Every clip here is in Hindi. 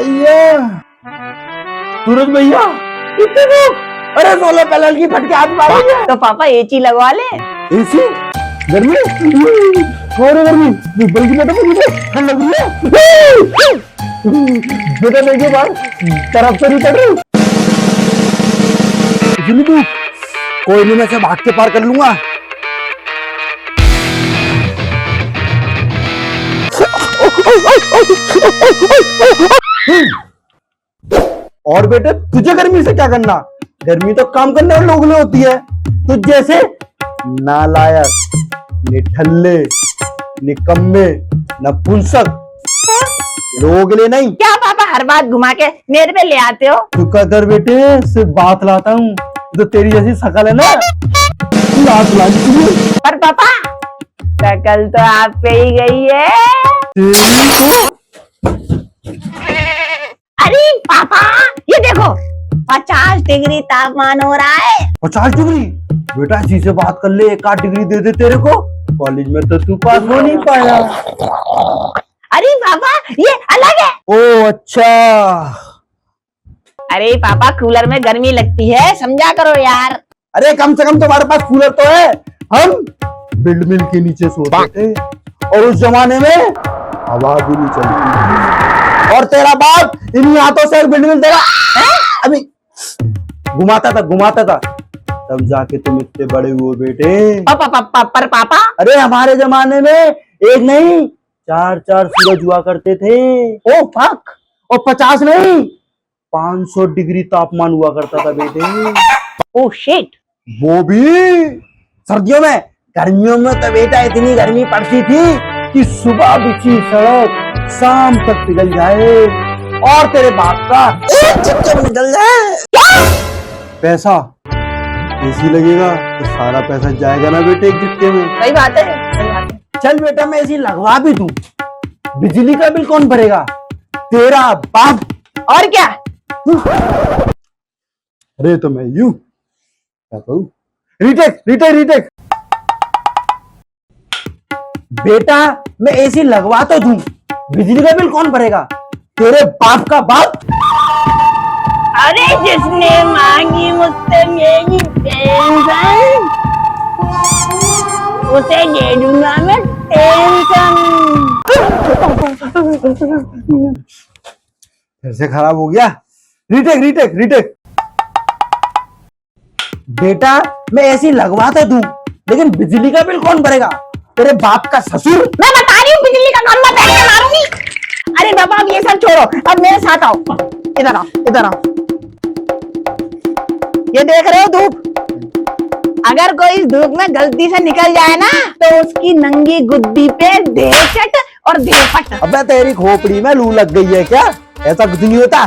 भैया, सूरज भैया, कितने लोग? अरे 16 पैनल की फटके हाथ मारी है। तो पापा एसी लगवा ले। एसी? गर्मी? और गर्मी? बल्कि बेटा मुझे ठंड लग रही है। बेटा देखिए बाहर तरफ से नहीं पड़ रही। इतनी धूप, कोई नहीं, मैं से भाग के पार कर लूंगा। और बेटे तुझे गर्मी से क्या करना? गर्मी तो काम करने वाले लोगों में होती है। तुझ जैसे नालायक, निठल्ले, निकम्मे, नपुंसक लोगों के लिए नहीं। क्या पापा हर बात घुमा के मेरे पे ले आते हो? चुका कर बेटे, सिर्फ बात लाता हूँ। तो तेरी जैसी शकल है ना, बात ला दी। पर पापा शकल तो आप पे ही गई है। अरे पापा ये देखो 50 डिग्री तापमान हो रहा है। 50 डिग्री? बेटा इसी से बात कर ले, 1 डिग्री दे दे तेरे को। कॉलेज में तो तू पास हो नहीं पाया। अरे पापा ये अलग है। ओ अच्छा। अरे पापा कूलर में गर्मी लगती है, समझा करो यार। अरे कम से कम तुम्हारे पास कूलर तो है। हम बिल्ड मिल के नीचे सोते थे और उस जमाने में हवा भी नहीं चलती। और तेरा बाप इन्हीं हाथों से बिल्ड मिल तेरा अभी घुमाता था तब जाके तुम इतने बड़े हुए बेटे। पर पापा अरे हमारे जमाने में एक नहीं 4 सूरज हुआ करते थे। Oh fuck. और 50 नहीं 500 डिग्री तापमान हुआ करता था बेटे। Oh shit. वो भी सर्दियों में। गर्मियों में तो बेटा इतनी गर्मी पड़ती थी कि सुबह बिछी सड़क शाम तक पिघल जाए और तेरे बाप का एक झटके में निकल जाए। क्या? पैसा एसी लगेगा तो सारा पैसा जाएगा ना बेटे एक झटके में। सही बात है, सही बात है। चल बेटा मैं एसी लगवा भी दूं, बिजली का बिल कौन भरेगा? तेरा बाप। और क्या? अरे तो मैं यूं क्या करूं? रिटेक बेटा मैं एसी लगवा तो दूं, बिजली का बिल कौन भरेगा? तेरे बाप का बाप। अरे जिसने मांगी मुझसे मेरी पेंशन उसे दे दूंगा मैं टेंशन। फिर से खराब हो गया। रिटेक बेटा मैं एसी लगवा तो दूं, लेकिन बिजली का बिल कौन भरेगा? तेरे बाप का ससुर। मैं बता रही हूँ बिजली का काम मत करके मारूंगी। अरे बाबा अब ये सब छोड़ो, अब मेरे साथ आओ। इधर आओ। ये देख रहे हो धूप? अगर कोई इस धूप में गलती से निकल जाए ना तो उसकी नंगी गुद्दी पे देचट और देपट। अबे तेरी खोपड़ी में लू लग गई है क्या? ऐसा कुछ नहीं होता।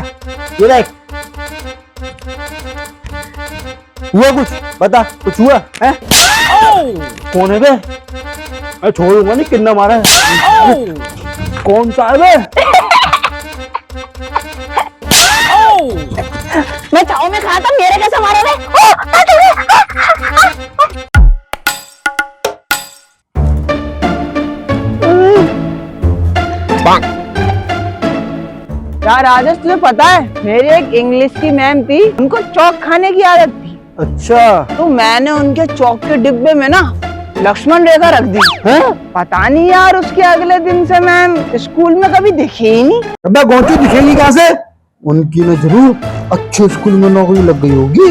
ये देख हुआ कुछ? बता कुछ हुआ है? कौन है बे? मैं छोड़ूंगा नहीं, कितना मारा है। कौन सा है बे? मैं चाव में खाता, मेरे कैसे मारे रे? यार राजेश तुझे पता है मेरी एक इंग्लिश की मैम थी, उनको चौक खाने की आदत थी। अच्छा। तो मैंने उनके चौक के डिब्बे में ना लक्ष्मण रेखा रख दी है? पता नहीं यार उसके अगले दिन से मैम स्कूल में कभी दिखी ही नहीं। अबे गोचू दिखेगी कहाँ से? उनकी ना जरूर अच्छे स्कूल में नौकरी लग गई होगी।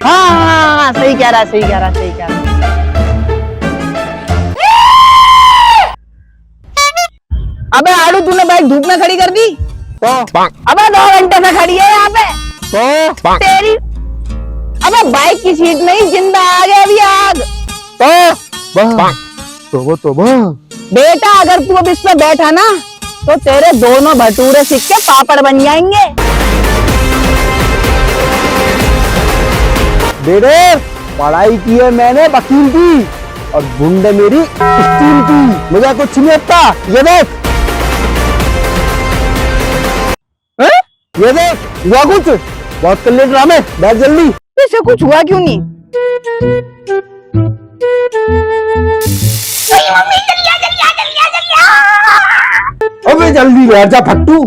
हाँ सही कह रहा। अबे आलू तूने बाइक धूप में खड़ी कर दी? अबे 2 घंटे से खड़ी है यहाँ पे। तेरी अबे बाइक की सीट में ही जिंदा आ गया अभी आग। तो बेटा अगर तू अब इस पे बैठा ना तो तेरे दोनों भटूरे सिक्के पापड़ बन जाएंगे। बेटे पढ़ाई की है मैंने वकील की और गुंडे मेरी स्टील की। मुझे कुछ नहीं आता। ये देख हुआ कुछ? बहुत कर ले ड्रामे, बैठ जल्दी। इसे कुछ हुआ क्यों नहीं? अबे जल्दी बैठ जा फट्टू।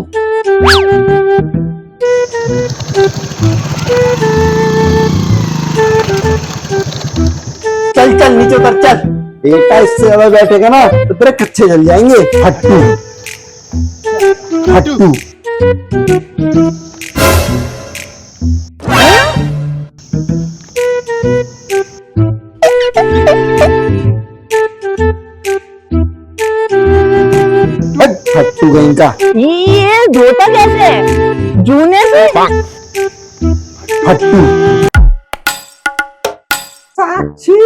चल चल नीचे उतर चल। बेटा इससे ज्यादा बैठेगा ना तो तेरे कच्चे जल जाएंगे फट्टू फट्टू। फट्टू कहीं का। ये धोता कैसे? जूने से? फट्टू। साक्षी,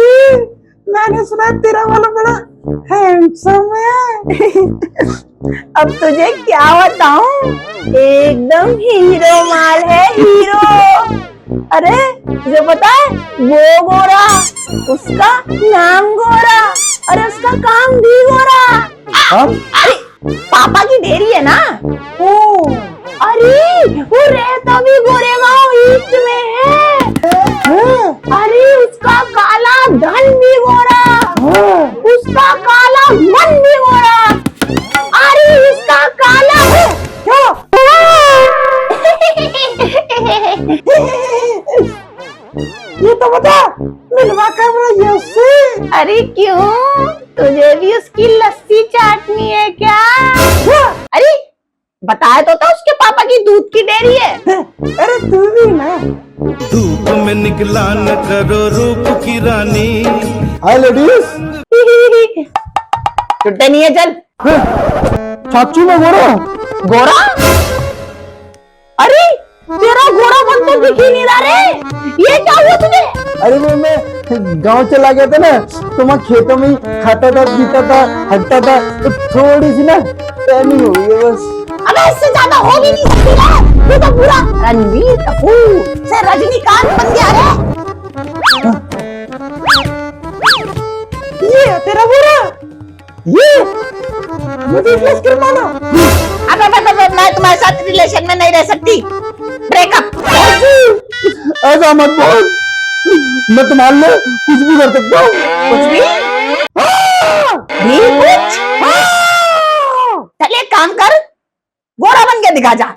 मैंने सुना तेरा वाला बड़ा हैंडसम है। अब तुझे क्या बताऊं, एकदम हीरो माल है, हीरो। अरे तुझे पता है वो गोरा, उसका नाम गोरा, अरे उसका काम भी गोरा। अरे पापा की डेयरी है ना। ओ अरे वो रहता भी गोरेगांव ईस्ट में है। अरे उसका काला धन भी गोरा, उसका काला मन भी गोरा, अरे उसका काला क्या? ये तो बता, मिलवा कर बड़ा यसे। अरे क्यों, तुझे भी उसकी लस्सी चाटनी है क्या? अरे बताया तो था उसके पापा की दूध की डेयरी है। अरे तू भी ना। धूप में निकला न करो रूप की रानी। हाय लेडीज। छुट्टे नहीं है, चल। चाचू में गोरा। गोरा? अरे तेरा गोरा मन तो दिख ही नहीं रहा रे, ये क्या हुआ तुझे? अरे वो मैं गांव चला गया था ना, तो मैं खेतों में ही खाता था, पीता था, हटता था, तो थोड़ी सी ना टैनिंग हो गई है बस। अबे इससे ज्यादा हो भी नहीं सकती है, ये तो पूरा रणवीर कपूर से रजनीकांत बन गया रे। ये है तेरा गोरा, ये मुझे प्लस कर मानो। अबे मैं तुम्हारे साथ रिलेशन में नहीं रह सकती, ब्रेकअप। ऐसा मत बोल, मैं तुम्हारे लिए कुछ भी कर सकता हूँ। कुछ भी? भी कुछ? चल एक काम कर, गोरा बन के दिखा जा।